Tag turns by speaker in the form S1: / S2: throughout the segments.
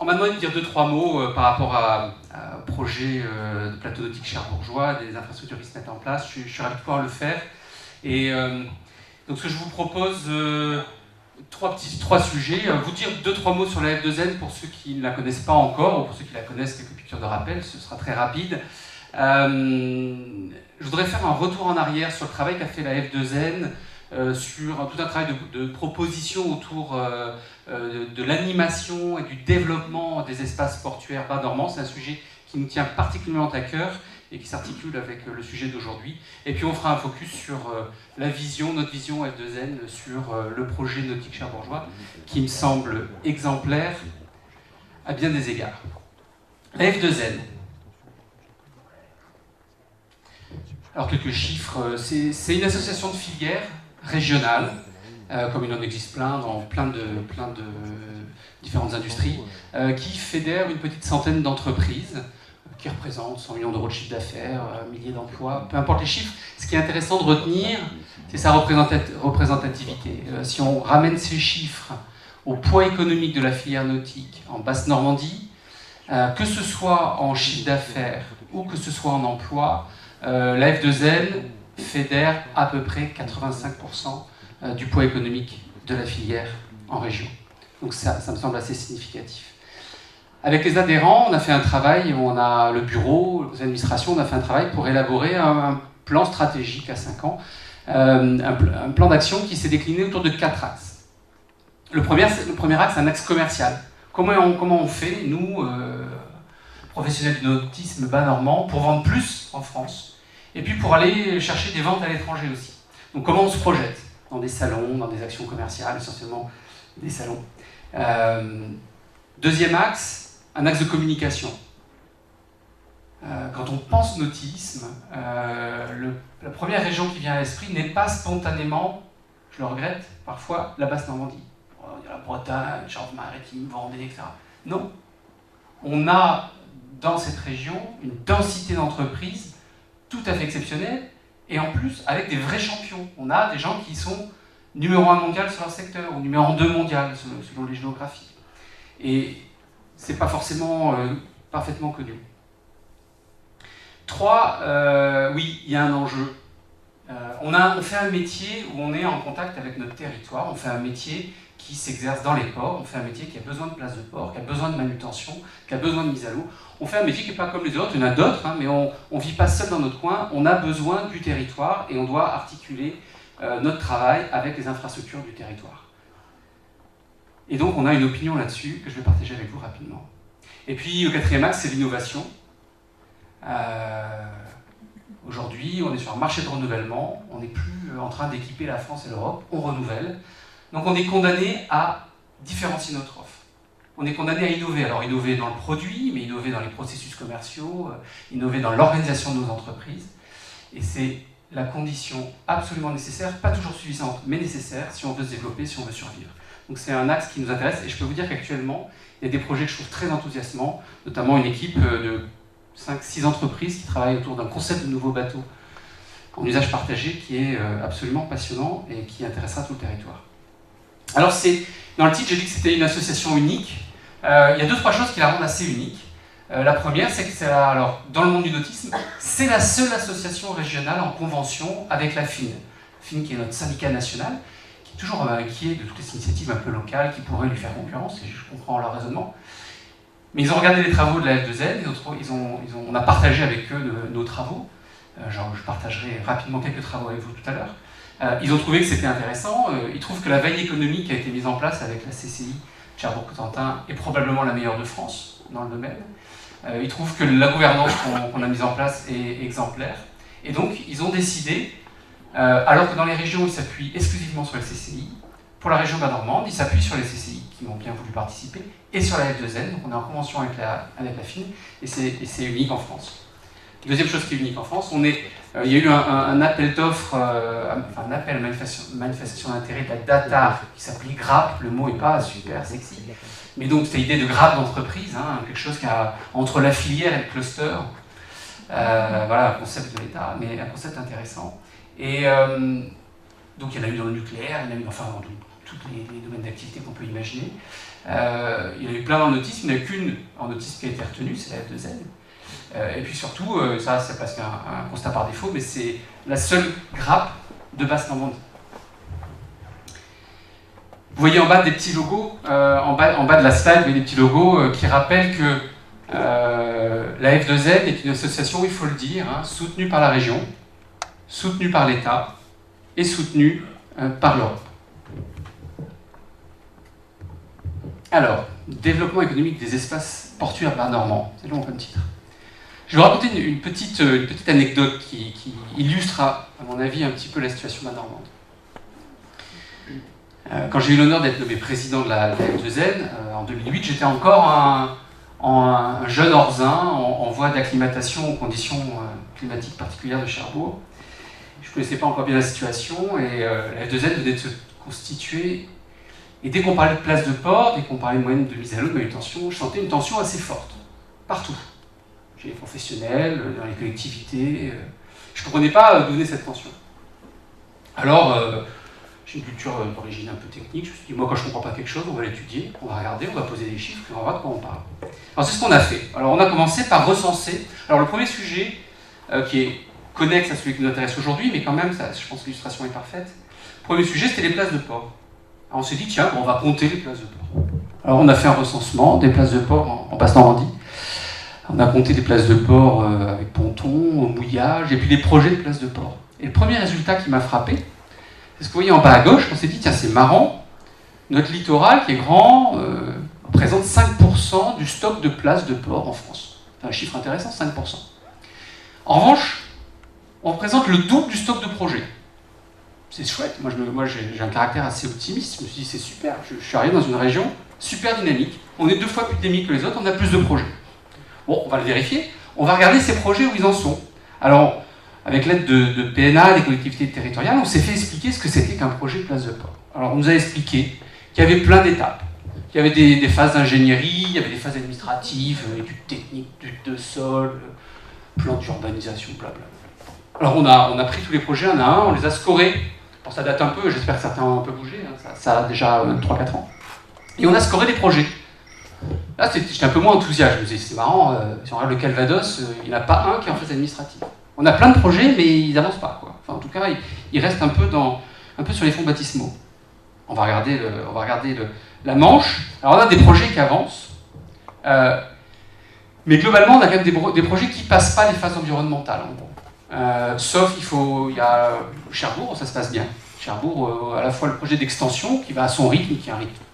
S1: m'a demandé de dire 2-3 mots par rapport au projet de plateau nautique cherbourgeois, des infrastructures qui se mettent en place. Je suis ravi de pouvoir le faire. Et donc ce que je vous propose, trois sujets. Vous dire 2-3 mots sur la F2N pour ceux qui ne la connaissent pas encore, ou pour ceux qui la connaissent, quelques piqûres de rappel, ce sera très rapide. Je voudrais faire un retour en arrière sur le travail qu'a fait la F2N, sur tout un travail de proposition autour de l'animation et du développement des espaces portuaires bas normands. C'est un sujet qui nous tient particulièrement à cœur et qui s'articule avec le sujet d'aujourd'hui. Et puis on fera un focus sur la vision, notre vision F2N, sur le projet nautique cherbourgeois, qui me semble exemplaire à bien des égards. La F2N. Alors quelques chiffres, c'est une association de filières régionale, comme il en existe plein dans plein de différentes industries, qui fédère une petite centaine d'entreprises, qui représentent 100 millions d'euros de chiffre d'affaires, milliers d'emplois, peu importe les chiffres. Ce qui est intéressant de retenir, c'est sa représentativité. Si on ramène ces chiffres au poids économique de la filière nautique en Basse-Normandie, que ce soit en chiffre d'affaires ou que ce soit en emploi, la F2N fédère à peu près 85% du poids économique de la filière en région. Donc ça me semble assez significatif. Avec les adhérents, on a fait un travail, on a le bureau, les administrations, on a fait un travail pour élaborer un plan stratégique à 5 ans, un plan d'action qui s'est décliné autour de 4 axes. Le premier axe, c'est un axe commercial. Comment on fait, nous, professionnels du nautisme bas normand, pour vendre plus en France, et puis pour aller chercher des ventes à l'étranger aussi. Donc comment on se projette dans des salons, dans des actions commerciales, essentiellement des salons. Deuxième axe, un axe de communication. Quand on pense nautisme, la première région qui vient à l'esprit n'est pas spontanément, je le regrette, parfois la Basse-Normandie. Il y a la Bretagne, Charente-Maritime, Vendée, etc. Non. On a dans cette région une densité d'entreprises tout à fait exceptionnelle, et en plus avec des vrais champions. On a des gens qui sont numéro 1 mondial sur leur secteur, ou numéro 2 mondial selon les géographies. Et c'est pas forcément parfaitement connu. 3, oui, il y a un enjeu. On fait un métier où on est en contact avec notre territoire, on fait un métier qui s'exerce dans les ports, on fait un métier qui a besoin de place de port, qui a besoin de manutention, qui a besoin de mise à l'eau. On fait un métier qui n'est pas comme les autres, il y en a d'autres, hein, mais on ne vit pas seul dans notre coin, on a besoin du territoire et on doit articuler notre travail avec les infrastructures du territoire. Et donc on a une opinion là-dessus que je vais partager avec vous rapidement. Et puis le quatrième axe, c'est l'innovation. Aujourd'hui, on est sur un marché de renouvellement, on n'est plus en train d'équiper la France et l'Europe, on renouvelle. Donc on est condamné à différencier notre offre. On est condamné à innover. Alors innover dans le produit, mais innover dans les processus commerciaux, innover dans l'organisation de nos entreprises. Et c'est la condition absolument nécessaire, pas toujours suffisante, mais nécessaire si on veut se développer, si on veut survivre. Donc c'est un axe qui nous intéresse et je peux vous dire qu'actuellement, il y a des projets que je trouve très enthousiasmants, notamment une équipe de 5-6 entreprises qui travaillent autour d'un concept de nouveau bateau en usage partagé qui est absolument passionnant et qui intéressera tout le territoire. Alors dans le titre, j'ai dit que c'était une association unique. Il y a 2-3 choses qui la rendent assez unique. La première, c'est que dans le monde du nautisme, c'est la seule association régionale en convention avec la FIN. FIN qui est notre syndicat national, qui est toujours inquiet de toutes les initiatives un peu locales qui pourraient lui faire concurrence, et je comprends leur raisonnement. Mais ils ont regardé les travaux de la F2N, on a partagé avec eux nos travaux. Je partagerai rapidement quelques travaux avec vous tout à l'heure. Ils ont trouvé que c'était intéressant. Ils trouvent que la veille économique qui a été mise en place avec la CCI Cherbourg-Cotentin est probablement la meilleure de France dans le domaine. Ils trouvent que la gouvernance qu'on a mise en place est exemplaire. Et donc, ils ont décidé, alors que dans les régions, ils s'appuient exclusivement sur les CCI, pour la région bas normande, ils s'appuient sur les CCI qui ont bien voulu participer, et sur la F2N, donc on est en convention avec la FIN, et c'est unique en France. Deuxième chose qui est unique en France, il y a eu un appel d'offres, un appel manifestation d'intérêt de la data qui s'appelait GRAP, le mot n'est pas super sexy, mais donc c'était l'idée de GRAP d'entreprise, hein, quelque chose qui a entre la filière et le cluster, voilà, un concept de l'État, mais un concept intéressant. Et donc il y en a eu dans le nucléaire, il y en a eu dans tous les domaines d'activité qu'on peut imaginer. Il y en a eu plein en autisme, il n'y en a qu'une en autisme qui a été retenue, c'est la F2N. Et puis surtout, ça c'est parce qu'un constat par défaut, mais c'est la seule grappe de Basse-Normandie. Vous voyez en bas des petits logos, en bas de la slide, vous voyez des petits logos qui rappellent que la F2N est une association, il faut le dire, hein, soutenue par la région, soutenue par l'État et soutenue par l'Europe. Alors, développement économique des espaces portuaires bas-normands, c'est long comme titre. Je vais vous raconter une petite anecdote qui illustre, à mon avis, un petit peu la situation bas-normande. Quand j'ai eu l'honneur d'être nommé président de la F2N, en 2008, j'étais encore un jeune Orsin en voie d'acclimatation aux conditions climatiques particulières de Cherbourg. Je ne connaissais pas encore bien la situation et la F2N venait de se constituer. Et dès qu'on parlait de place de port, dès qu'on parlait de moyenne de mise à l'eau, de manutention, je sentais une tension assez forte, partout. Chez les professionnels, dans les collectivités. Je ne comprenais pas d'où venait cette tension. Alors, j'ai une culture d'origine un peu technique. Je me suis dit, moi, quand je ne comprends pas quelque chose, on va l'étudier, on va regarder, on va poser des chiffres et on va voir de quoi on parle. Alors, c'est ce qu'on a fait. Alors, on a commencé par recenser. Alors, le premier sujet, qui est connexe à celui qui nous intéresse aujourd'hui, mais quand même, ça, je pense que l'illustration est parfaite. Le premier sujet, c'était les places de port. Alors, on s'est dit, tiens, on va compter les places de port. Alors, on a fait un recensement des places de port en Basse-Normandie. On a compté des places de port avec ponton, mouillage, et puis des projets de places de port. Et le premier résultat qui m'a frappé, c'est ce que vous voyez en bas à gauche, on s'est dit, tiens, c'est marrant, notre littoral qui est grand représente 5% du stock de places de port en France. C'est un chiffre intéressant, 5%. En revanche, on représente le double du stock de projets. C'est chouette, moi j'ai un caractère assez optimiste, je me suis dit, c'est super, je suis arrivé dans une région super dynamique, on est 2 fois plus dynamique que les autres, on a plus de projets. Bon, on va le vérifier. On va regarder ces projets où ils en sont. Alors, avec l'aide de PNA, des collectivités territoriales, on s'est fait expliquer ce que c'était qu'un projet de place de port. Alors, on nous a expliqué qu'il y avait plein d'étapes. Il y avait des phases d'ingénierie, il y avait des phases administratives, études techniques, études de sol, plan d'urbanisation, blabla. Alors, on a pris tous les projets un à un, on les a scorés. Alors, ça date un peu, j'espère que certains ont un peu bougé, hein, ça a déjà 3-4 ans. Et on a scoré des projets. Là, j'étais un peu moins enthousiaste. Je me disais, c'est marrant, si on regarde le Calvados, il n'y en a pas un qui est en phase administrative. On a plein de projets, mais ils n'avancent pas, quoi. Enfin, en tout cas, ils restent un peu sur les fonds baptismaux. On va regarder la Manche. Alors, on a des projets qui avancent, mais globalement, on a quand même des projets qui ne passent pas les phases environnementales, en gros. Sauf, il y a Cherbourg, ça se passe bien. Cherbourg, à la fois le projet d'extension, qui va à son rythme, qui est un rythme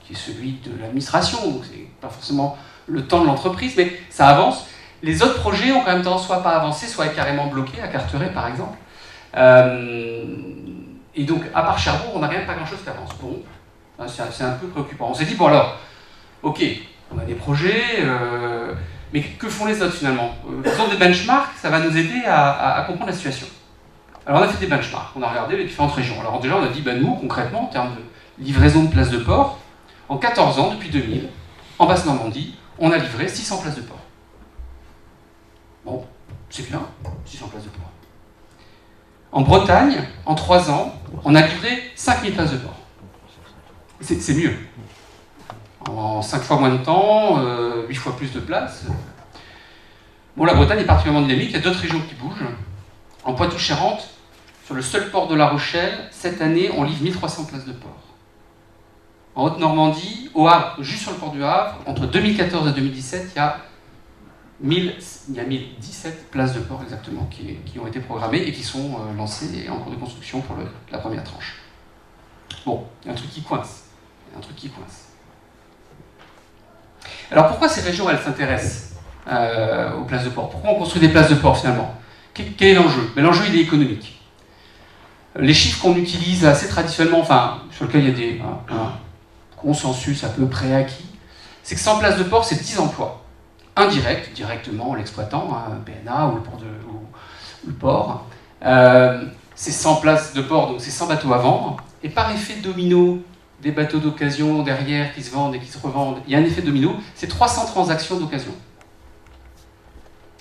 S1: qui est celui de l'administration, donc c'est pas forcément le temps de l'entreprise, mais ça avance. Les autres projets ont quand même tendance soit à pas avancer, soit à être carrément bloqués, à Carteret par exemple. Et donc, à part Cherbourg, on n'a quand même pas grand-chose qui avance. Bon, c'est un peu préoccupant. On s'est dit, bon alors, ok, on a des projets, mais que font les autres finalement? Faisons des benchmarks, ça va nous aider à comprendre la situation. Alors on a fait des benchmarks, on a regardé les différentes régions. Alors déjà, on a dit, ben, nous, concrètement, en termes de livraison de places de port, en 14 ans, depuis 2000, en Basse-Normandie, on a livré 600 places de port. Bon, c'est bien, 600 places de port. En Bretagne, en 3 ans, on a livré 5000 places de port. C'est mieux. En 5 fois moins de temps, 8 fois plus de places. Bon, la Bretagne est particulièrement dynamique, il y a d'autres régions qui bougent. En Poitou-Charentes, sur le seul port de La Rochelle, cette année, on livre 1300 places de port. En Haute-Normandie, au Havre, juste sur le port du Havre, entre 2014 et 2017, il y a 1017 places de port exactement qui ont été programmées et qui sont lancées et en cours de construction pour la première tranche. Bon, il y a un truc qui coince. Alors pourquoi ces régions, elles s'intéressent aux places de port? Pourquoi on construit des places de port finalement? Quel est l'enjeu? L'enjeu, il est économique. Les chiffres qu'on utilise assez traditionnellement, enfin, sur lesquels il y a un consensus à peu près acquis, c'est que 100 places de port, c'est 10 emplois. Indirects, directement l'exploitant, PNA ou le port. C'est 100 places de port, donc c'est 100 bateaux à vendre. Et par effet domino, des bateaux d'occasion derrière qui se vendent et qui se revendent, il y a un effet domino, c'est 300 transactions d'occasion.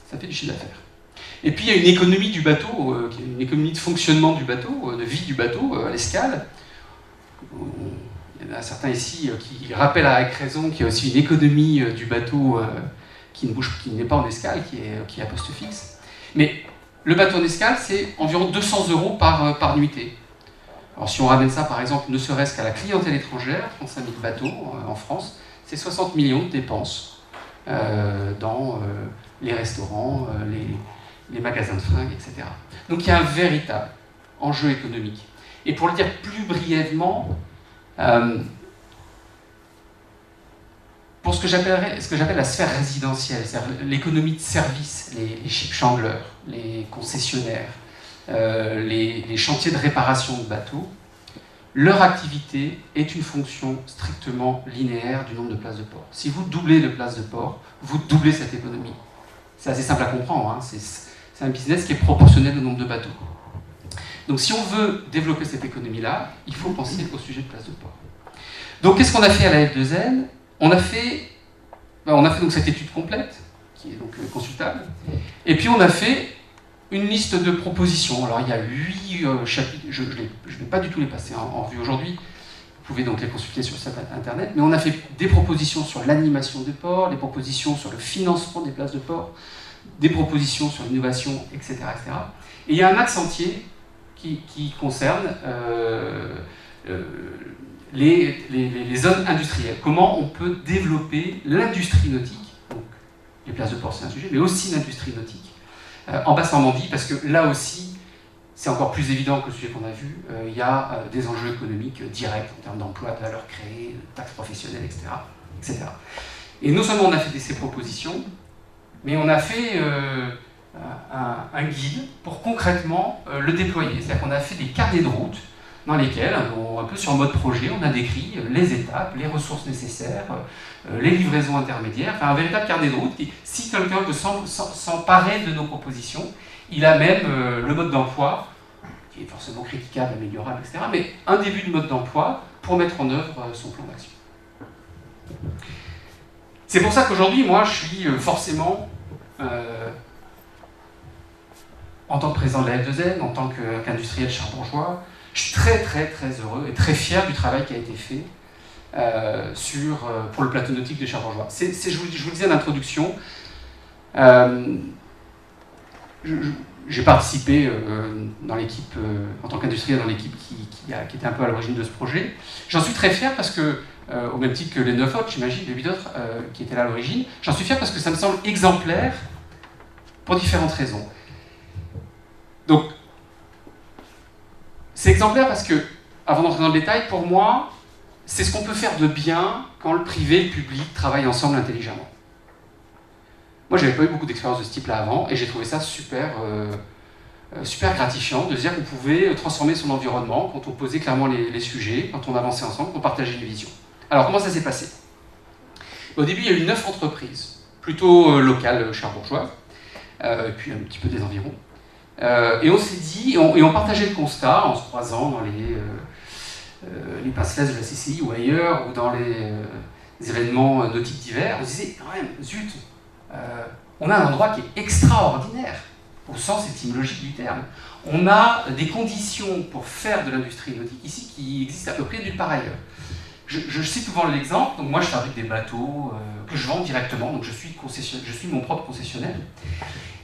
S1: Ça fait du chiffre d'affaires. Et puis il y a une économie du bateau, une économie de fonctionnement du bateau, de vie du bateau à l'escale. Il y a y en a certains ici qui rappellent avec raison qu'il y a aussi une économie du bateau qui n'est pas en escale, qui est à poste fixe. Mais le bateau en escale, c'est environ 200 € par nuitée. Alors si on ramène ça par exemple, ne serait-ce qu'à la clientèle étrangère, 35 000 bateaux en France, c'est 60 millions de dépenses dans les restaurants, les magasins de fringues, etc. Donc il y a un véritable enjeu économique. Et pour le dire plus brièvement, pour ce que j'appelle la sphère résidentielle, c'est-à-dire l'économie de service, les ship chandlers, les concessionnaires, les chantiers de réparation de bateaux, leur activité est une fonction strictement linéaire du nombre de places de port. Si vous doublez de places de port, vous doublez cette économie. C'est assez simple à comprendre, hein. C'est un business qui est proportionnel au nombre de bateaux. Donc si on veut développer cette économie-là, il faut penser au sujet de places de port. Donc qu'est-ce qu'on a fait à la F2N ? On a fait donc cette étude complète, qui est donc consultable, et puis on a fait une liste de propositions. Alors il y a 8 chapitres, je ne vais pas du tout les passer en revue aujourd'hui, vous pouvez donc les consulter sur le site internet, mais on a fait des propositions sur l'animation des ports, des propositions sur le financement des places de port, des propositions sur l'innovation, etc., etc. Et il y a un axe entier qui concerne les zones industrielles. Comment on peut développer l'industrie nautique, donc les places de port c'est un sujet, mais aussi l'industrie nautique, en Basse-Normandie, parce que là aussi, c'est encore plus évident que le sujet qu'on a vu, il y a des enjeux économiques directs en termes d'emploi, de valeur créée, de taxes professionnelles, etc., etc. Et non seulement on a fait ces propositions, mais on a fait un guide pour concrètement le déployer. C'est-à-dire qu'on a fait des carnets de route dans lesquels, un peu sur mode projet, on a décrit les étapes, les ressources nécessaires, les livraisons intermédiaires, enfin un véritable carnet de route qui, si quelqu'un veut s'emparer de nos propositions, il a même le mode d'emploi, qui est forcément critiquable, améliorable, etc., mais un début de mode d'emploi pour mettre en œuvre son plan d'action. C'est pour ça qu'aujourd'hui, moi, je suis forcément, en tant que président de la F2N, en tant qu'industriel charbourgeois, je suis très très très heureux et très fier du travail qui a été fait pour le plateau nautique de Charbourgeois. Je vous le disais en introduction, j'ai participé dans l'équipe, en tant qu'industriel dans l'équipe qui était un peu à l'origine de ce projet. J'en suis très fier parce que, au même titre que les 9 autres, j'imagine, les 8 autres qui étaient là à l'origine, j'en suis fier parce que ça me semble exemplaire pour différentes raisons. Donc, c'est exemplaire parce que, avant d'entrer dans le détail, pour moi, c'est ce qu'on peut faire de bien quand le privé et le public travaillent ensemble intelligemment. Moi, je n'avais pas eu beaucoup d'expérience de ce type-là avant, et j'ai trouvé ça super gratifiant de se dire qu'on pouvait transformer son environnement quand on posait clairement les sujets, quand on avançait ensemble, qu'on partageait une vision. Alors, comment ça s'est passé ? Au début, il y a eu 9 entreprises, plutôt locales charbourgeoises, et puis un petit peu des environs. Et on s'est dit, et on partageait le constat en se croisant dans les passerelles de la CCI ou ailleurs, ou dans les événements nautiques divers, on se disait, quand même, zut, on a un endroit qui est extraordinaire, au sens étymologique du terme. On a des conditions pour faire de l'industrie nautique ici qui existent à peu près nulle part ailleurs. Je cite souvent l'exemple, donc moi je fabrique des bateaux que je vends directement, donc je suis mon propre concessionnaire.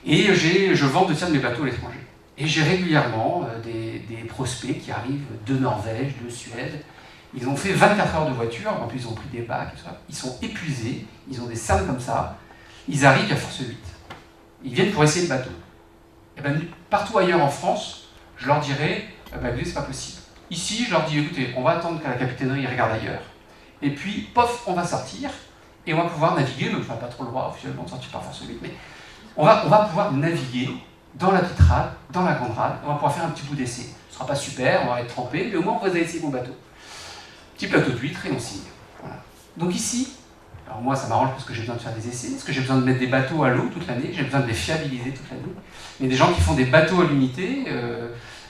S1: Et je vends 2 tiers de mes bateaux à l'étranger. Et j'ai régulièrement des prospects qui arrivent de Norvège, de Suède. Ils ont fait 24 heures de voiture, en plus ils ont pris des bacs, et tout ça. Ils sont épuisés, ils ont des salles comme ça. Ils arrivent à force 8. Ils viennent pour essayer le bateau. Et ben, partout ailleurs en France, je leur dirais, écoutez, c'est pas possible. Ici, je leur dis, écoutez, on va attendre que la capitainerie regarde ailleurs. Et puis, pof, on va sortir. Et on va pouvoir naviguer, mais on n'a pas trop le droit officiellement de sortir par force 8, mais on va pouvoir naviguer dans la petite rade, dans la grande rade, on va pouvoir faire un petit bout d'essai. Ce ne sera pas super, on va être trempé, mais au moins on va essayer mon bateau. Petit plateau d'huîtres et on signe. Voilà. Donc ici, alors moi ça m'arrange parce que j'ai besoin de faire des essais, parce que j'ai besoin de mettre des bateaux à l'eau toute l'année, j'ai besoin de les fiabiliser toute l'année. Il y a des gens qui font des bateaux à l'unité,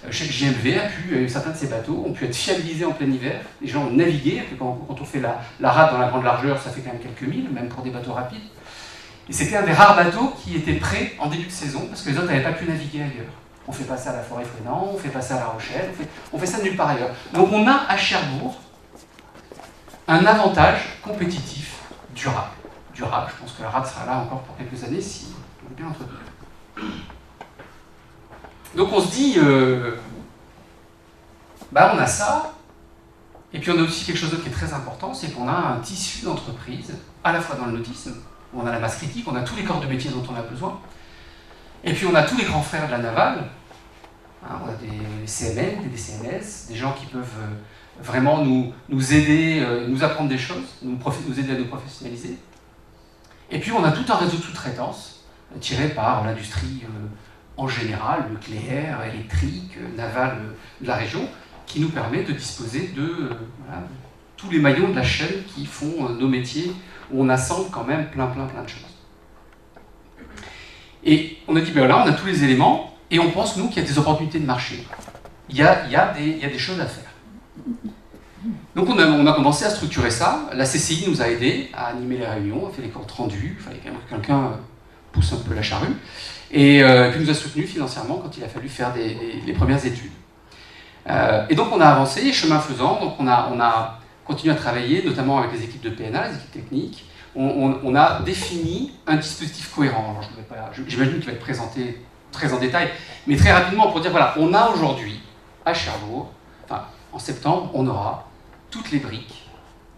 S1: je sais que JMV a pu, certains de ces bateaux ont pu être fiabilisés en plein hiver, les gens ont navigué, quand on fait la rade dans la grande largeur, ça fait quand même quelques milles, même pour des bateaux rapides. Et c'était un des rares bateaux qui était prêt en début de saison, parce que les autres n'avaient pas pu naviguer ailleurs. On fait pas ça à la Forêt-Frénan, on fait pas ça à La Rochelle, on fait ça nulle part ailleurs. Donc on a à Cherbourg un avantage compétitif durable. Durable, je pense que la rade sera là encore pour quelques années si on est bien entretenu. Donc on se dit, on a ça, et puis on a aussi quelque chose d'autre qui est très important, c'est qu'on a un tissu d'entreprise, à la fois dans le nautisme, où on a la masse critique, on a tous les corps de métier dont on a besoin, et puis on a tous les grands frères de la navale, hein, on a des CMN, des DCNS, des gens qui peuvent vraiment nous aider, nous apprendre des choses, nous aider à nous professionnaliser. Et puis on a tout un réseau de sous-traitance tiré par l'industrie en général, nucléaire, électrique, navale de la région, qui nous permet de disposer de tous les maillons de la chaîne qui font nos métiers, où on assemble quand même plein de choses. Et on a dit, là on a tous les éléments, et on pense, nous, qu'il y a des opportunités de marché. Il y a des choses à faire. Donc on a commencé à structurer ça. La CCI nous a aidés à animer les réunions, a fait les comptes rendus, il fallait quand même que quelqu'un pousse un peu la charrue, et puis nous a soutenus financièrement quand il a fallu faire les premières études. Et donc on a avancé, chemin faisant, donc on a continué à travailler, notamment avec les équipes de PNA, les équipes techniques. On a défini un dispositif cohérent. J'imagine qu'il va être présenté très en détail, mais très rapidement pour dire, voilà, on a aujourd'hui, à Cherbourg, en septembre, on aura toutes les briques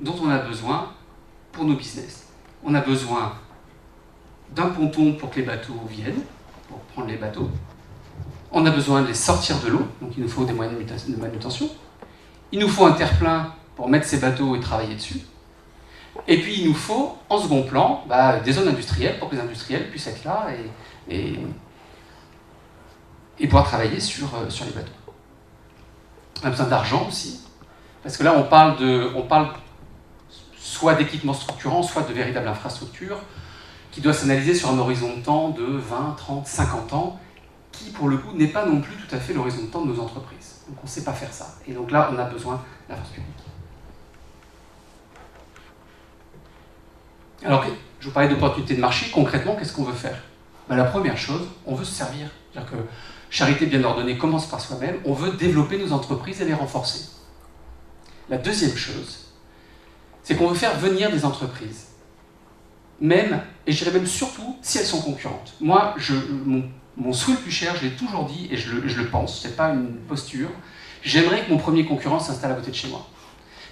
S1: dont on a besoin pour nos business. On a besoin d'un ponton pour que les bateaux viennent, pour prendre les bateaux. On a besoin de les sortir de l'eau, donc il nous faut des moyens de manutention. Il nous faut un terre-plein pour mettre ces bateaux et travailler dessus. Et puis il nous faut, en second plan, des zones industrielles pour que les industriels puissent être là et pouvoir travailler sur les bateaux. On a besoin d'argent aussi, parce que là on parle soit d'équipements structurants, soit de véritables infrastructures, qui doivent s'analyser sur un horizon de temps de 20, 30, 50 ans, qui pour le coup n'est pas non plus tout à fait l'horizon de temps de nos entreprises. Donc on ne sait pas faire ça. Et donc là on a besoin d'infrastructures publiques. Alors je vous parlais d'opportunités de marché, concrètement qu'est-ce qu'on veut faire ? La première chose, on veut se servir. C'est-à-dire que charité bien ordonnée commence par soi-même, on veut développer nos entreprises et les renforcer. La deuxième chose, c'est qu'on veut faire venir des entreprises. Même, et je dirais même surtout, si elles sont concurrentes. Moi, mon souhait le plus cher, je l'ai toujours dit, et je le pense, c'est pas une posture, j'aimerais que mon premier concurrent s'installe à côté de chez moi.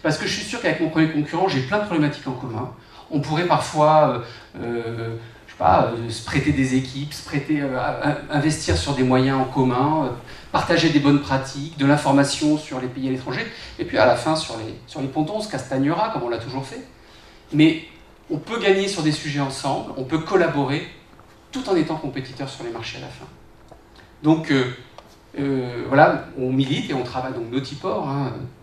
S1: Parce que je suis sûr qu'avec mon premier concurrent, j'ai plein de problématiques en commun. On pourrait parfois se prêter des équipes, investir sur des moyens en commun, partager des bonnes pratiques, de l'information sur les pays à l'étranger, et puis à la fin, sur les pontons, on se castagnera, comme on l'a toujours fait. Mais on peut gagner sur des sujets ensemble, on peut collaborer, tout en étant compétiteurs sur les marchés à la fin. Donc, on milite et on travaille, donc Nautiport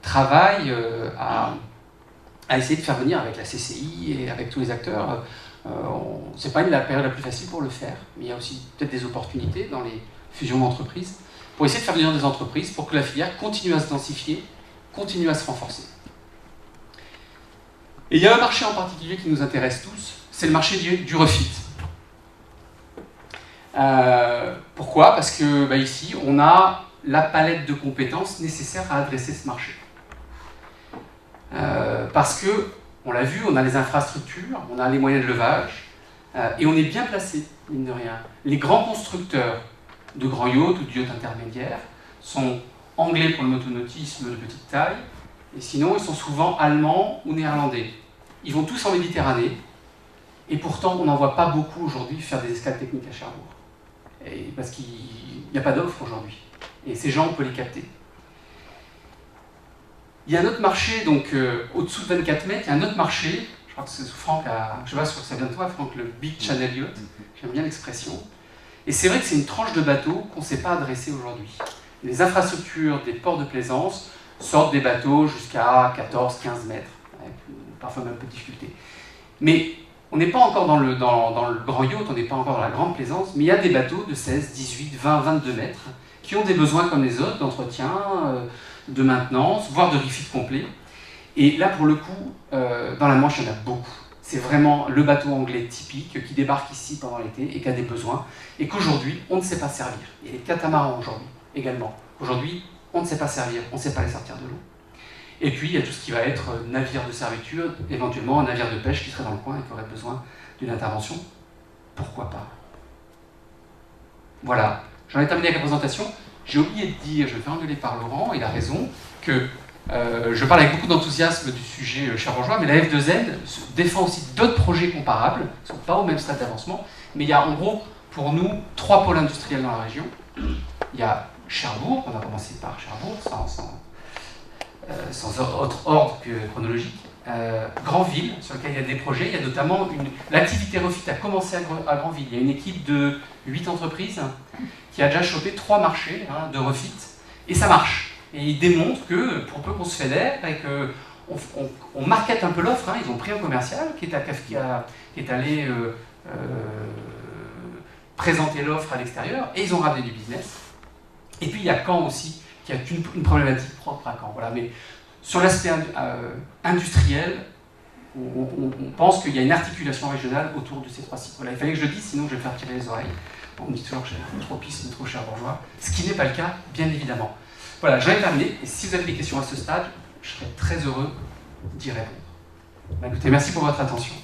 S1: travaille à essayer de faire venir avec la CCI et avec tous les acteurs. C'est pas la période la plus facile pour le faire, mais il y a aussi peut-être des opportunités dans les fusions d'entreprises pour essayer de faire venir des entreprises pour que la filière continue à se densifier, continue à se renforcer. Et il y a un marché en particulier qui nous intéresse tous, c'est le marché du refit. Pourquoi ? Parce que ici, on a la palette de compétences nécessaires à adresser ce marché. Parce que, on l'a vu, on a les infrastructures, on a les moyens de levage, et on est bien placé, mine de rien. Les grands constructeurs de grands yachts ou de yachts intermédiaires sont anglais pour le motonautisme de petite taille, et sinon ils sont souvent allemands ou néerlandais. Ils vont tous en Méditerranée, et pourtant on n'en voit pas beaucoup aujourd'hui faire des escales techniques à Cherbourg. Parce qu'il n'y a pas d'offre aujourd'hui, et ces gens, on peut les capter. Il y a un autre marché, donc au-dessous de 24 mètres, il y a un autre marché, je crois que c'est Franck, je sais pas si ça vient de toi, Franck, le Big Channel Yacht, j'aime bien l'expression. Et c'est vrai que c'est une tranche de bateaux qu'on ne sait pas adresser aujourd'hui. Les infrastructures des ports de plaisance sortent des bateaux jusqu'à 14-15 mètres, avec parfois même peu de difficulté. Mais on n'est pas encore dans le grand yacht, on n'est pas encore dans la grande plaisance, mais il y a des bateaux de 16, 18, 20, 22 mètres qui ont des besoins comme les autres, d'entretien, de maintenance, voire de refit complet. Et là, pour le coup, dans la Manche, il y en a beaucoup. C'est vraiment le bateau anglais typique qui débarque ici pendant l'été et qui a des besoins, et qu'aujourd'hui, on ne sait pas servir. Il y a les catamarans aujourd'hui également. Aujourd'hui, on ne sait pas servir, on ne sait pas les sortir de l'eau. Et puis il y a tout ce qui va être navire de servitude, éventuellement un navire de pêche qui serait dans le coin et qui aurait besoin d'une intervention. Pourquoi pas? Voilà, j'en ai terminé avec la présentation. J'ai oublié de dire, je vais me faire engueuler par Laurent, il a raison, que je parle avec beaucoup d'enthousiasme du sujet cherbourgeois, mais la F2Z défend aussi d'autres projets comparables, qui ne sont pas au même stade d'avancement, mais il y a en gros, pour nous, 3 pôles industriels dans la région. Il y a Cherbourg, on a commencé par Cherbourg, sans autre ordre que chronologique. Granville, sur lequel il y a des projets, il y a notamment l'activité refit a commencé à Granville. Il y a une équipe de 8 entreprises qui a déjà chopé 3 marchés de refit, et ça marche. Et ils démontrent que pour peu qu'on se fédère et qu'on markete un peu l'offre, ils ont pris un commercial qui est allé présenter l'offre à l'extérieur, et ils ont ramené du business. Et puis il y a Caen aussi, qui a une problématique propre à Caen. Voilà. Mais sur l'aspect industriel, on pense qu'il y a une articulation régionale autour de ces 3 sites. Voilà. Il fallait que je le dise, sinon je vais me faire tirer les oreilles. On me dit toujours que j'ai trop pisse, trop cherbourgeois, ce qui n'est pas le cas, bien évidemment. Voilà, j'en ai terminé, et si vous avez des questions à ce stade, je serai très heureux d'y répondre. Écoutez, merci pour votre attention.